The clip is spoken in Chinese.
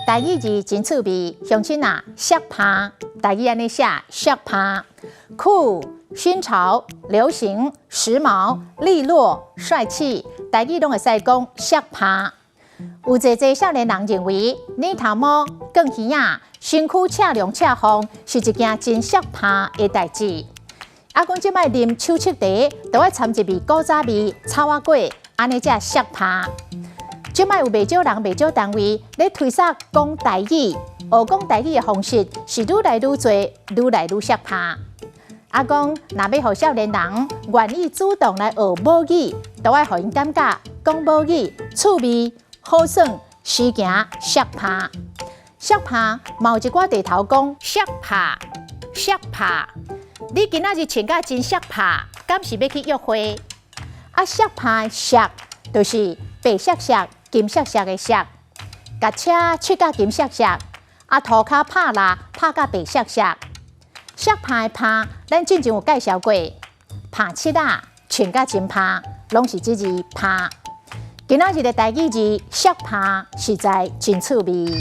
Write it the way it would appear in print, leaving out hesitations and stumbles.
台语字真趣味，乡亲啊，色趴，台语安尼写色趴，酷、新潮、流行、时髦、利落、帅气，台语拢会使讲色趴。有侪少年人认为染头毛、卷耳仔、身躯赤亮赤红是一件真色趴的代志。啊，讲即摆啉手沏茶，都要掺一味古早味草仔粿，安尼才色趴。即摆有袂少人、袂少单位咧推广讲台语，学讲台语的方式是愈来愈多、愈来愈色趴。啊，讲若要互少年人愿意主动来学母语，都要互因感觉讲母语趣味、好耍、时行色趴。色趴嘛有一寡地头讲色趴、色趴。你今仔日穿甲真色趴，敢是要去约会？啊，色趴的色就是白色色、金色色的色，甲车漆甲金色色，啊，涂骹拍蜡拍甲白色色。色趴的趴，咱之前有介绍过，拍漆啊，穿甲真趴，拢是这字趴。今仔日的台语字色趴，实在真趣味。